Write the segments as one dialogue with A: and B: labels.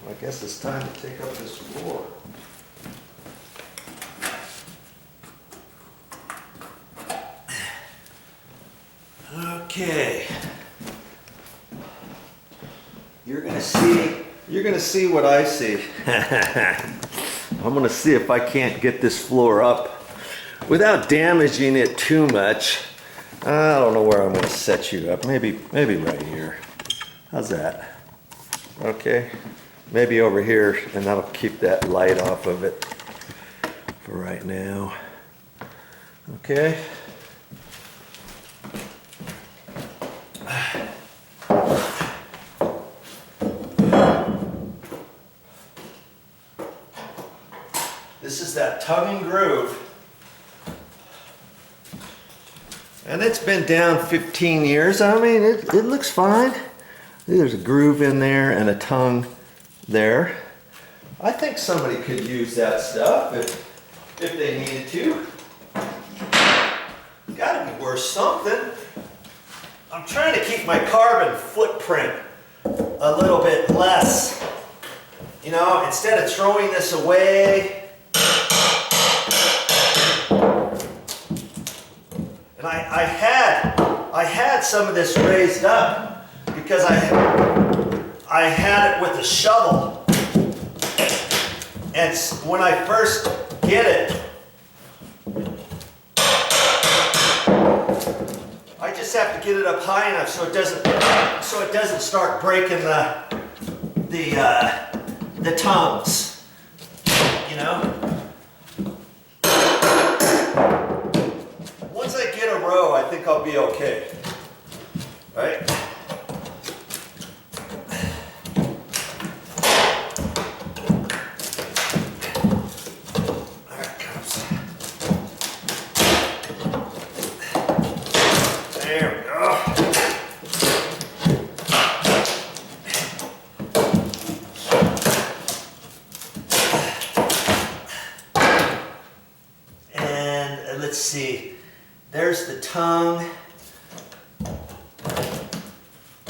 A: I guess it's time to take up this floor. Okay. You're gonna see what I see. I'm gonna see if I can't get this floor up without damaging it too much. I don't know where I'm gonna set you up. Maybe right here. How's that? Okay. Maybe over here, and that'll keep that light off of it for right now. Okay. This is that tongue and groove. And it's been down 15 years. I mean, it looks fine. There's a groove in there and a tongue there. I think somebody could use that stuff if they needed to. Gotta be worth something. I'm trying to keep my carbon footprint a little bit less. You know, instead of throwing this away. And I had some of this raised up because I had it with a shovel. And when I first get it, I just have to get it up high enough so it doesn't start breaking the tongues, you know. Once I get a row, I think I'll be okay. Right? There it comes. There we go. And let's see. There's the tongue.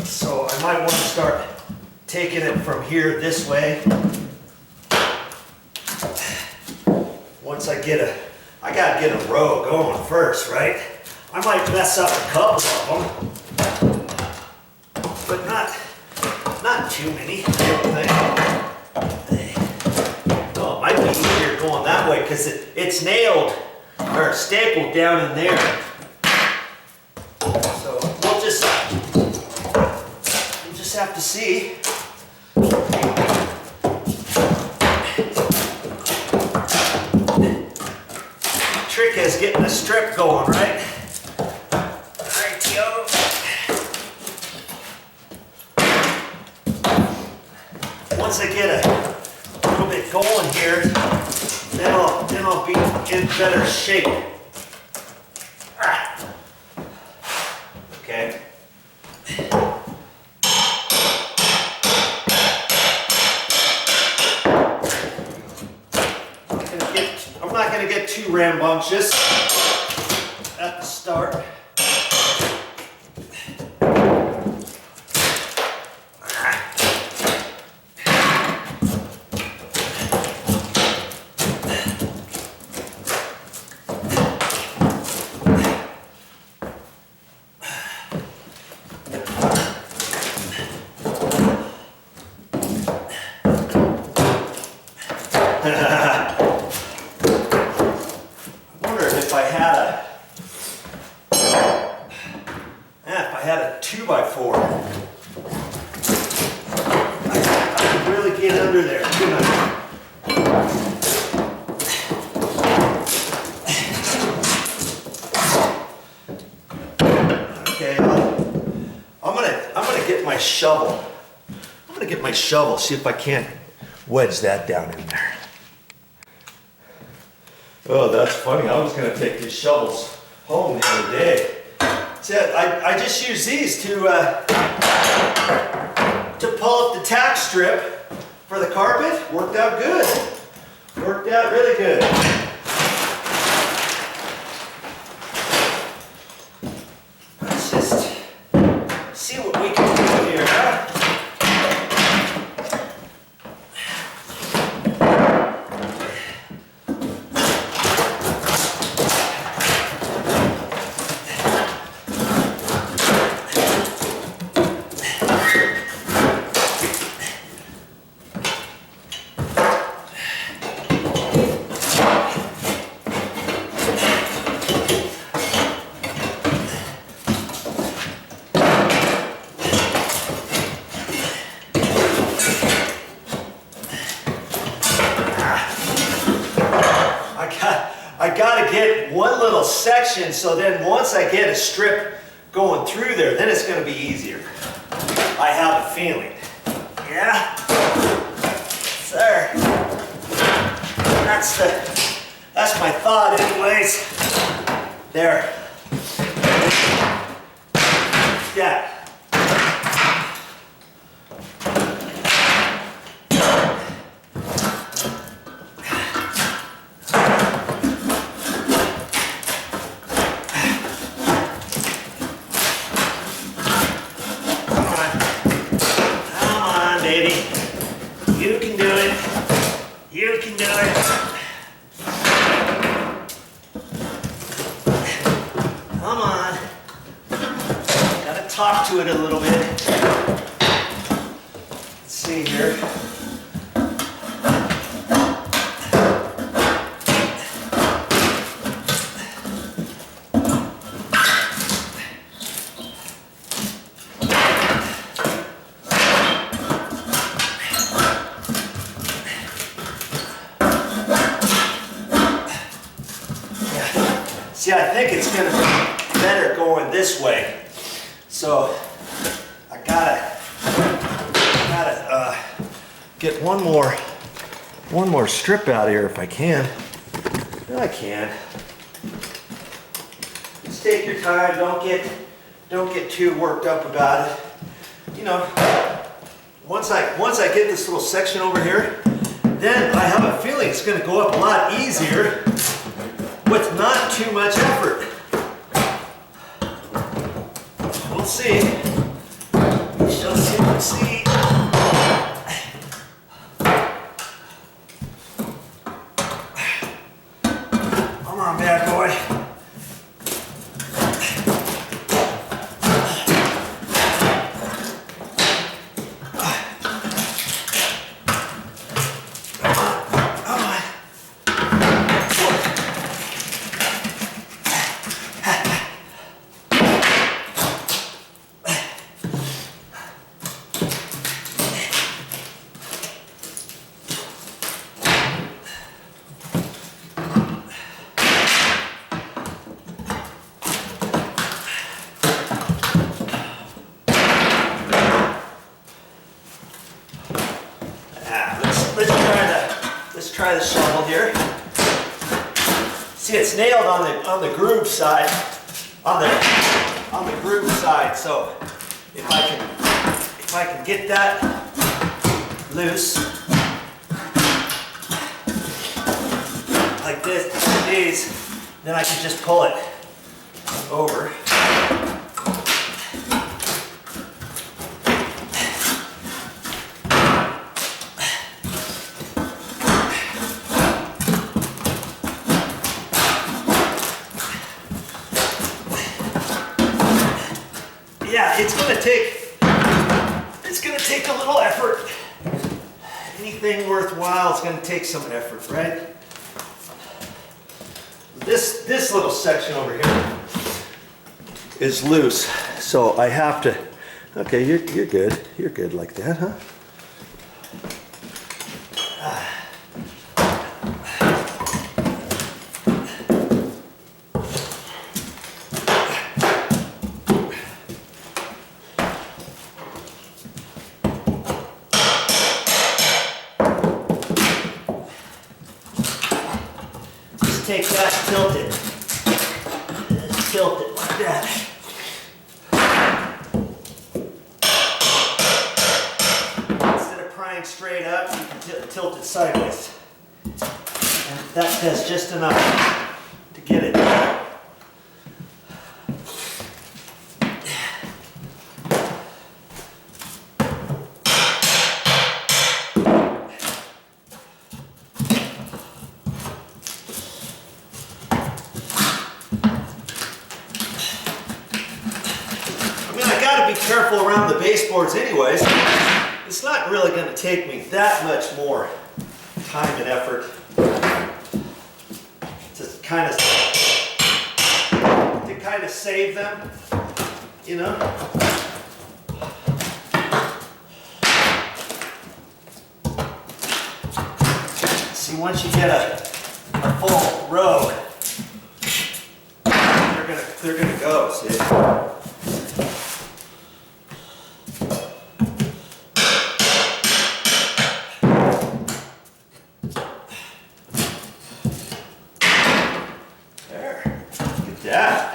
A: So I might want to start taking it from here this way. Once I gotta get a row going first, right? I might mess up a couple of them, but not too many, I don't think. Oh, it might be easier going that way because it's nailed or stapled down in there. So we'll just have to see. Trick is getting a strip going, right? Rightio. Once I get a little bit going here, then I'll be in better shape. Okay. I'm not going to get too rambunctious at the start. If I had a 2x4, I could really get under there, couldn't I? Okay, I'm gonna get my shovel. I'm gonna get my shovel, see if I can't wedge that down in there. Oh, that's funny. I was going to take these shovels home the other day. See, I just use these to pull up the tack strip for the carpet. Worked out good. Worked out really good. Let's just see what we can do here, huh? I gotta get one little section, so then once I get a strip going through there, then it's gonna be easier. I have a feeling. Yeah? Sir. That's my thought anyways. There. Yeah. Come on, baby. You can do it. You can do it. Come on. Gotta talk to it a little bit. Let's see here. See, I think it's gonna be better going this way. So I gotta get one more strip out of here if I can. I can. Just take your time. Don't get too worked up about it. You know, once I get this little section over here, then I have a feeling it's gonna go up a lot easier with not too much effort. We'll see. We shall see. We'll see. Come on, bad boy. Let's try the shovel here. See, it's nailed on the groove side, on the groove side. So if I can get that loose like these, then I can just pull it over. Yeah, it's gonna take a little effort. Anything worthwhile is gonna take some effort, right? This little section over here is loose, so I have to. Okay, you're good. You're good like that, huh? Take that, tilt it. Just tilt it like that. Instead of prying straight up, you can tilt it sideways. And that does just enough to get it. Be careful around the baseboards anyways. It's not really going to take me that much more time and effort to kind of save them, you know. See, once you get a full row, they're gonna go, see? There, look at that.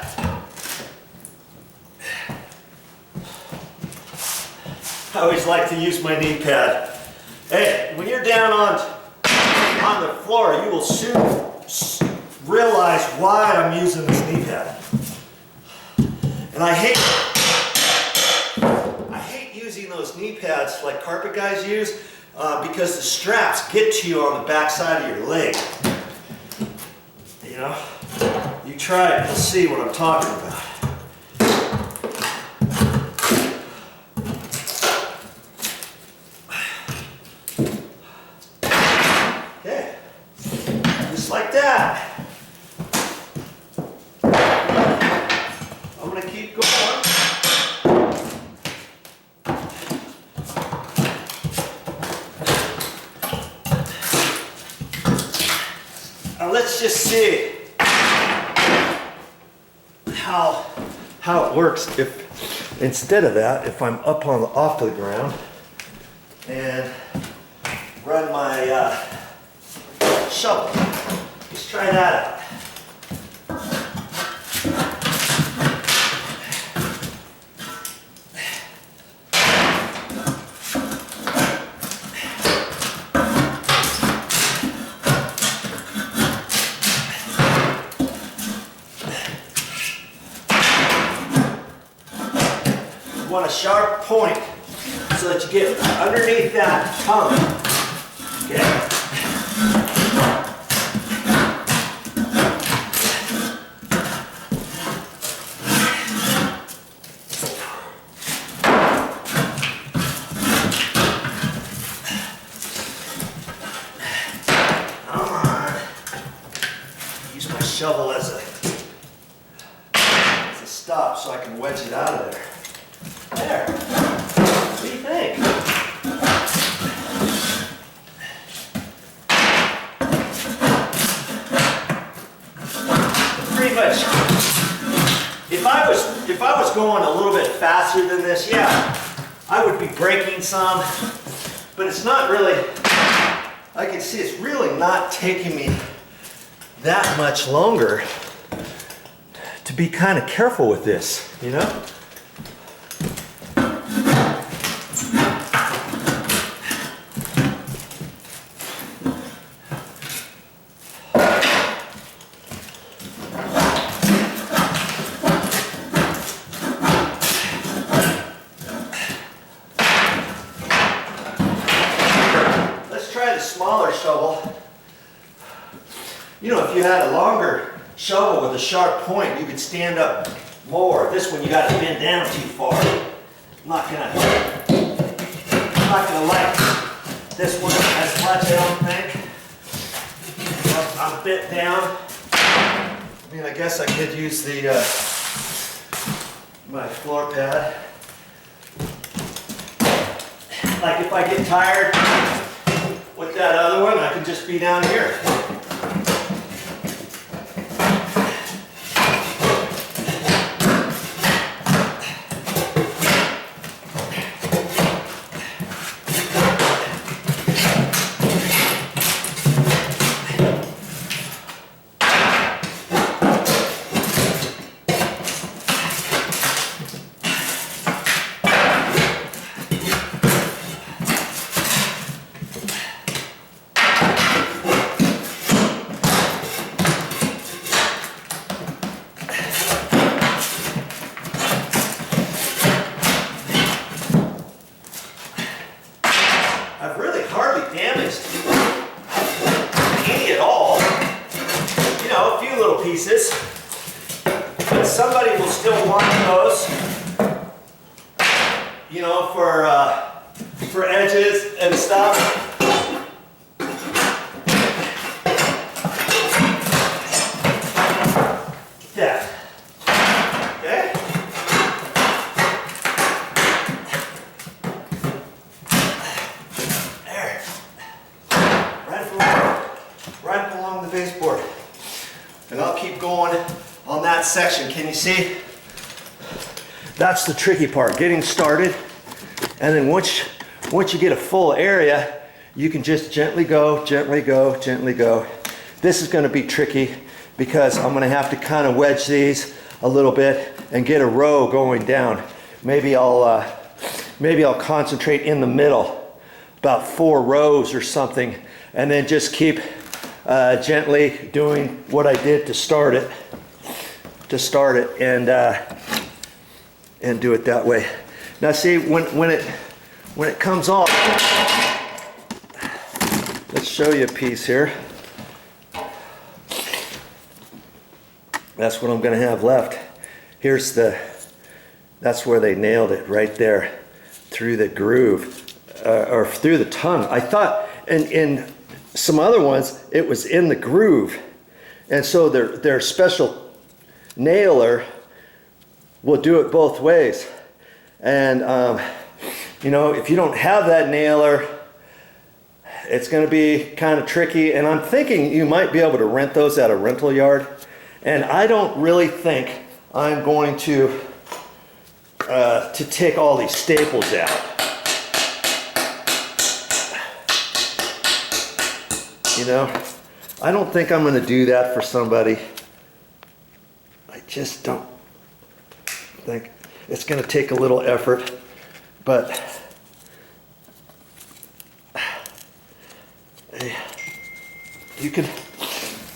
A: I always like to use my knee pad. Hey, when you're down on the floor, you will soon realize why I'm using this knee pad. And I hate using those knee pads like carpet guys use because the straps get to you on the back side of your leg. You know, you try it, you'll see what I'm talking about. Okay, just like that. I'm gonna keep going. Now let's just see how it works if instead of that, if I'm up on off the ground and run my shovel. Let's try that out. You want a sharp point so that you get underneath that tongue. Okay. Come on. Use my shovel as a stop so I can wedge it out of there. There. What do you think? Pretty much. If I was going a little bit faster than this, yeah, I would be braking some, but it's not really. I can see it's really not taking me that much longer to be kind of careful with this, you know? Smaller shovel. You know, if you had a longer shovel with a sharp point, you could stand up more. This one you got to bend down too far. I'm not gonna like this one as much, I don't think. I'm bent down. I mean, I guess I could use the my floor pad. Like if I get tired with that other one, I can just be down here. I've really hardly damaged any at all. You know, a few little pieces. But somebody will still want those, you know, for edges and stuff. Yeah. Okay. Right along the baseboard. And I'll keep going on that that section. Can you see? That's the tricky part, getting started. And then once you get a full area, you can just gently go, gently go, gently go. This is going to be tricky because I'm going to have to kind of wedge these a little bit and get a row going down. Maybe I'll concentrate in the middle, about 4 rows or something, and then just keep gently doing what I did to start it, and do it that way. Now see, when it comes off, let's show you a piece here. That's what I'm going to have left. That's where they nailed it, right there, through the groove, or through the tongue. I thought in some other ones, it was in the groove. And so their special nailer will do it both ways. And, you know, if you don't have that nailer, it's going to be kind of tricky. And I'm thinking you might be able to rent those at a rental yard. And I don't really think I'm going to take all these staples out. You know, I don't think I'm going to do that for somebody. I just don't think. It's going to take a little effort, but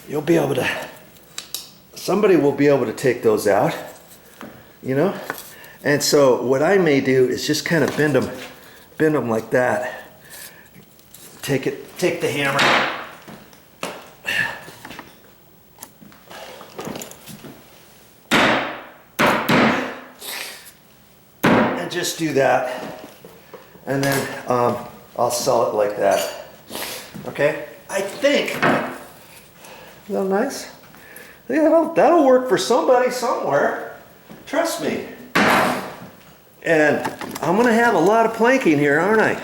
A: you'll be able to, somebody will be able to take those out, you know? And so what I may do is just kind of bend them like that. Take the hammer. And just do that. And then I'll sell it like that. Okay? I think, is that nice? Yeah, that'll work for somebody somewhere. Trust me. And I'm going to have a lot of planking here, aren't I?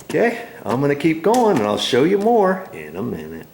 A: Okay, I'm going to keep going and I'll show you more in a minute.